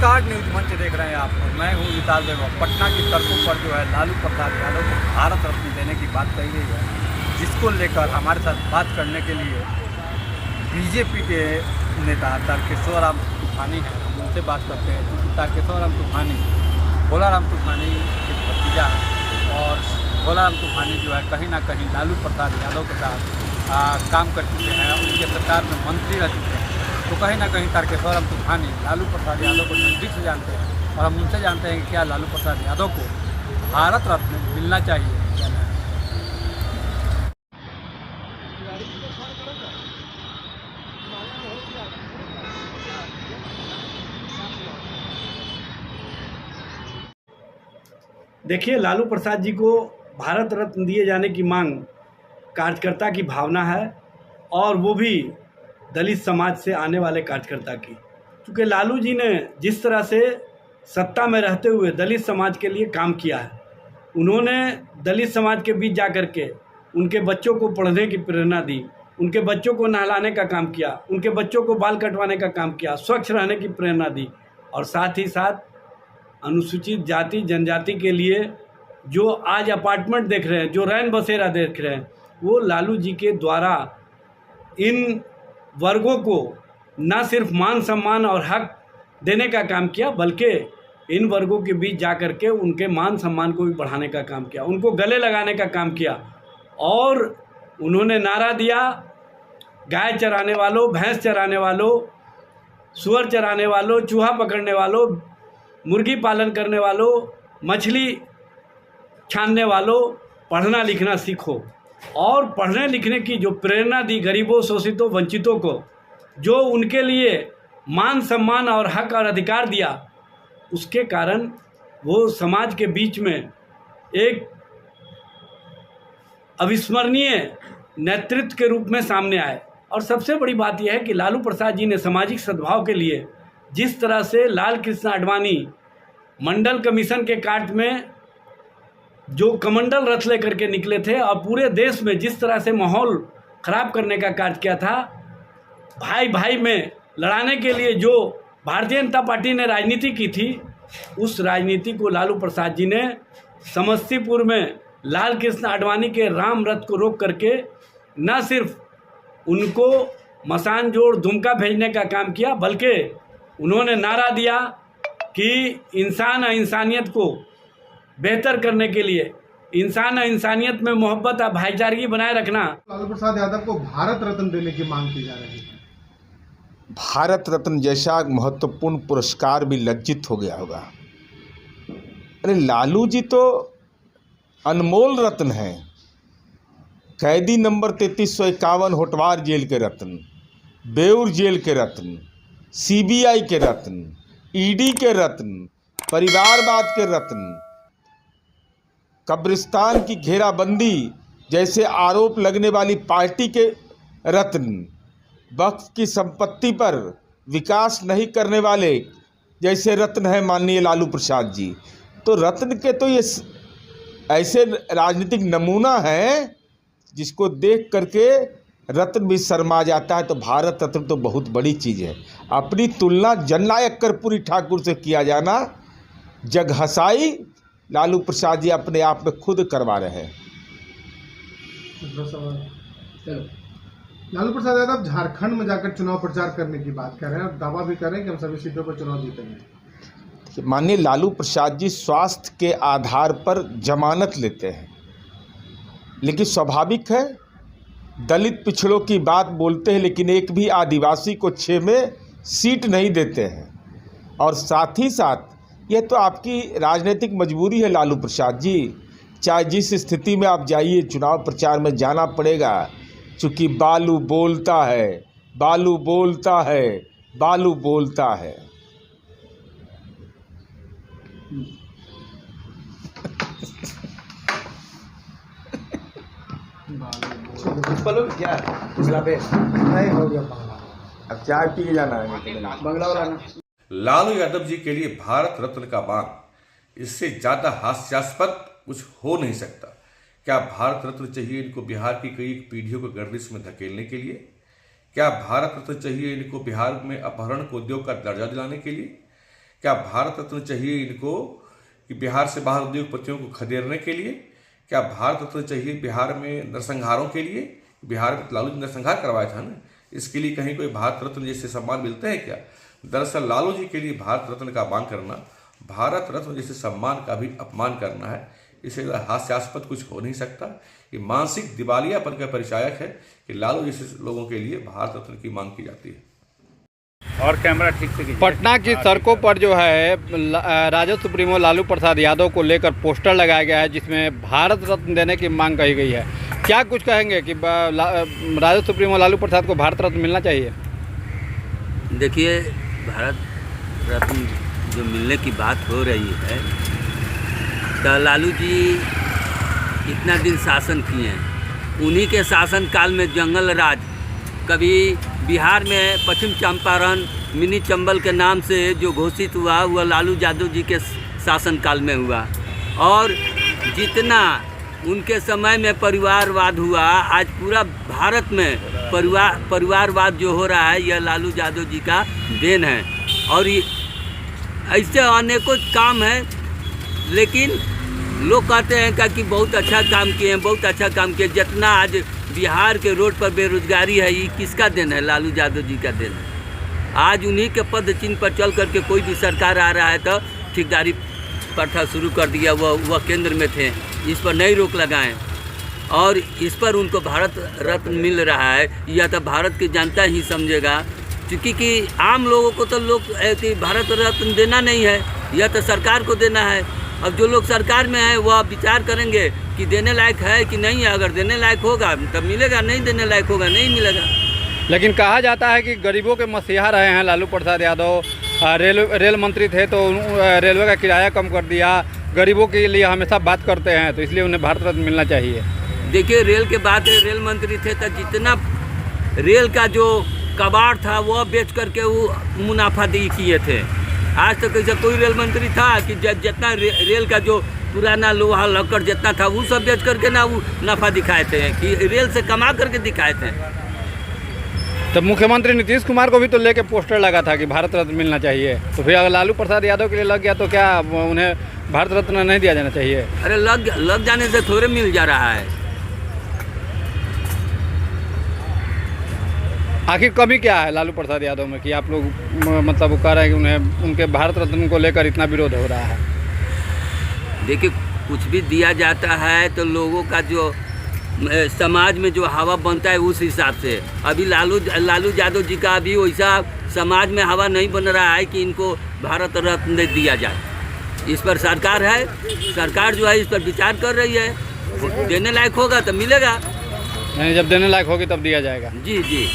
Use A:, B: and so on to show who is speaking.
A: नमस्कार, न्यूज मंच देख रहे हैं आप। मैं हूँ विशाल देव। पटना की सड़कों पर जो है लालू प्रसाद यादव को भारत रत्न देने की बात कही गई है, जिसको लेकर हमारे साथ बात करने के लिए बीजेपी के नेता तारकेश्वर राम तूफानी हैं। हम उनसे बात करते हैं क्योंकि तारकेश्वर राम तूफानी भोलाराम तूफानी के भतीजा है और भोलाराम तूफानी जो है कहीं ना कहीं लालू प्रसाद यादव के साथ काम कर चुके हैं, उनके सरकार में मंत्री रह चुके हैं। तो कहीं ना कहीं तारकेश्वर राम तूफानी लालू प्रसाद यादव को नज़दीक से जानते हैं और हम उनसे जानते हैं कि क्या लालू प्रसाद यादव को भारत रत्न मिलना चाहिए या नहीं।
B: देखिए, लालू प्रसाद जी को भारत रत्न दिए जाने की मांग कार्यकर्ता की भावना है और वो भी दलित समाज से आने वाले कार्यकर्ता की। क्योंकि लालू जी ने जिस तरह से सत्ता में रहते हुए दलित समाज के लिए काम किया है, उन्होंने दलित समाज के बीच जा कर के उनके बच्चों को पढ़ने की प्रेरणा दी, उनके बच्चों को नहलाने का काम किया, उनके बच्चों को बाल कटवाने का काम किया, स्वच्छ रहने की प्रेरणा दी और साथ ही साथ अनुसूचित जाति जनजाति के लिए जो आज अपार्टमेंट देख रहे हैं, जो रैन बसेरा देख रहे हैं, वो लालू जी के द्वारा इन वर्गों को न सिर्फ मान सम्मान और हक देने का काम किया, बल्कि इन वर्गों के बीच जा कर के उनके मान सम्मान को भी बढ़ाने का काम किया, उनको गले लगाने का काम किया। और उन्होंने नारा दिया, गाय चराने वालों, भैंस चराने वालों, सुअर चराने वालों, चूहा पकड़ने वालों, मुर्गी पालन करने वालों, मछली छानने वालों, पढ़ना लिखना सीखो। और पढ़ने लिखने की जो प्रेरणा दी गरीबों, शोषितों, वंचितों को, जो उनके लिए मान सम्मान और हक और अधिकार दिया, उसके कारण वो समाज के बीच में एक अविस्मरणीय नेतृत्व के रूप में सामने आए। और सबसे बड़ी बात यह है कि लालू प्रसाद जी ने सामाजिक सद्भाव के लिए जिस तरह से लाल कृष्ण आडवाणी मंडल कमीशन के काट में जो कमंडल रथ लेकर के निकले थे और पूरे देश में जिस तरह से माहौल ख़राब करने का कार्य किया था, भाई भाई में लड़ाने के लिए जो भारतीय जनता पार्टी ने राजनीति की थी, उस राजनीति को लालू प्रसाद जी ने समस्तीपुर में लाल कृष्ण आडवाणी के राम रथ को रोक करके न सिर्फ उनको मसान जोड़ दुमका भेजने का काम किया, बल्कि उन्होंने नारा दिया कि इंसान और इंसानियत को बेहतर करने के लिए, इंसान और इंसानियत में मोहब्बत और भाईचारगी बनाए रखना।
C: लालू प्रसाद यादव को भारत रत्न देने की मांग की जा रही है।
D: भारत रत्न जैसा महत्वपूर्ण पुरस्कार भी लज्जित हो गया होगा। अरे लालू जी तो अनमोल रत्न हैं। कैदी नंबर 3351 होटवार जेल के रत्न, बेउर जेल के रत्न, सीबीआई के रत्न, ईडी के रत्न, परिवारवाद के रत्न, कब्रिस्तान की घेराबंदी जैसे आरोप लगने वाली पार्टी के रत्न, वक्फ की संपत्ति पर विकास नहीं करने वाले जैसे रत्न है माननीय लालू प्रसाद जी। तो रत्न के तो ये ऐसे राजनीतिक नमूना है जिसको देख करके रत्न भी शर्मा जाता है। तो भारत रत्न तो बहुत बड़ी चीज़ है। अपनी तुलना जननायक कर्पूरी ठाकुर से किया जाना जग हसाई लालू प्रसाद जी अपने आप में खुद करवा रहे हैं।
C: लालू प्रसाद यादव झारखंड में जाकर चुनाव प्रचार करने की बात कर रहे हैं और दावा भी कर रहे हैं कि हम सभी सीटों पर चुनाव जीतेंगे।
D: माननीय लालू प्रसाद जी स्वास्थ्य के आधार पर जमानत लेते हैं, लेकिन स्वाभाविक है दलित पिछड़ों की बात बोलते हैं, लेकिन एक भी आदिवासी को 6 में सीट नहीं देते हैं। और साथ ही साथ यह तो आपकी राजनीतिक मजबूरी है लालू प्रसाद जी, चाहे जिस स्थिति में आप जाइए चुनाव प्रचार में जाना पड़ेगा, चूँकि बालू बोलता है, बालू बोलता है, बालू बोलता है।
B: क्या नहीं हो गया,
D: अब चाय पी के जाना है
B: बंगला वाला।
E: लालू यादव जी के लिए भारत रत्न का मांग, इससे ज़्यादा हास्यास्पद कुछ हो नहीं सकता। क्या भारत रत्न चाहिए इनको बिहार की कई पीढ़ियों को गर्दिश में धकेलने के लिए? क्या भारत रत्न चाहिए इनको बिहार में अपहरण को उद्योग का दर्जा दिलाने के लिए? क्या भारत रत्न चाहिए इनको कि बिहार से बाहर उद्योगपतियों को खदेड़ने के लिए? क्या भारत रत्न चाहिए बिहार में नरसंहारों के लिए? बिहार में लालू जी नरसंहार करवाया था ना, इसके लिए कहीं कोई भारत रत्न जैसे सम्मान मिलते हैं क्या? दरअसल लालू जी के लिए भारत रत्न का मांग करना भारत रत्न जैसे सम्मान का भी अपमान करना है। इसे हास्यास्पद कुछ हो नहीं सकता। ये मानसिक दिवालियापन का परिचायक है कि लालू जैसे लोगों के लिए भारत रत्न की मांग की जाती है।
A: और कैमरा ठीक से
F: पटना की सड़कों पर जो है राजद सुप्रीमो लालू प्रसाद यादव को लेकर पोस्टर लगाया गया है जिसमें भारत रत्न देने की मांग कही गई है। क्या कुछ कहेंगे कि राजद सुप्रीमो लालू प्रसाद को भारत रत्न मिलना चाहिए?
G: देखिए, भारत रत्न जो मिलने की बात हो रही है तो लालू जी इतना दिन शासन किए हैं, उन्हीं के शासनकाल में जंगल राज कभी बिहार में पश्चिम चंपारण मिनी चंबल के नाम से जो घोषित हुआ वह लालू यादव जी के शासनकाल में हुआ। और जितना उनके समय में परिवारवाद हुआ, आज पूरा भारत में परिवारवाद जो हो रहा है यह लालू यादव जी का देन है। और ऐसे अनेकों काम हैं, लेकिन लोग कहते हैं कि बहुत अच्छा काम किए हैं, बहुत अच्छा काम किए। जितना आज बिहार के रोड पर बेरोजगारी है ये किसका देन है? लालू यादव जी का देन है। आज उन्हीं के पद चिन्ह पर चल करके कोई भी सरकार आ रहा है तो ठेकेदारी प्रथा शुरू कर दिया। वह केंद्र में थे, इस पर नई रोक लगाएं और इस पर उनको भारत रत्न मिल रहा है। यह तो भारत की जनता ही समझेगा, क्योंकि कि आम लोगों को तो लोग भारत रत्न देना नहीं है, यह तो सरकार को देना है। अब जो लोग सरकार में हैं वह विचार करेंगे कि देने लायक है कि नहीं है। अगर देने लायक होगा तब मिलेगा, नहीं देने लायक होगा नहीं मिलेगा।
F: लेकिन कहा जाता है कि गरीबों के मसीहा रहे हैं लालू प्रसाद यादव। रेल मंत्री थे तो रेलवे का किराया कम कर दिया, गरीबों के लिए हमेशा बात करते हैं, तो इसलिए उन्हें भारत रत्न मिलना चाहिए।
G: देखिए, रेल के बात है, रेल मंत्री थे तो जितना रेल का जो कबाड़ था वह बेच करके वो मुनाफा किए थे। आज तक ऐसा कोई रेल मंत्री था कि जितना रेल का जो पुराना लोहा लक्कड़ जितना था वो सब बेच करके ना वो नफा दिखाए थे, कि रेल से कमा करके दिखाए थे।
F: तो मुख्यमंत्री नीतीश कुमार को भी तो लेके पोस्टर लगा था कि भारत रत्न मिलना चाहिए, तो फिर अगर लालू प्रसाद यादव के लिए लग गया तो क्या उन्हें भारत रत्न नहीं दिया जाना चाहिए?
G: अरे लग जाने से थोड़े मिल जा रहा है।
F: आखिर कमी क्या है लालू प्रसाद यादव में कि आप लोग मतलब वो कह रहे हैं कि उन्हें उनके भारत रत्न को लेकर इतना विरोध हो रहा है?
G: देखिए, कुछ भी दिया जाता है तो लोगों का जो समाज में जो हवा बनता है उस हिसाब से। अभी लालू यादव जी का अभी वैसा समाज में हवा नहीं बन रहा है कि इनको भारत रत्न दिया जाए। इस पर सरकार है, सरकार जो है इस पर विचार कर रही है। देने लायक होगा तो मिलेगा,
F: नहीं जब देने लायक होगी तब दिया जाएगा।
G: जी जी।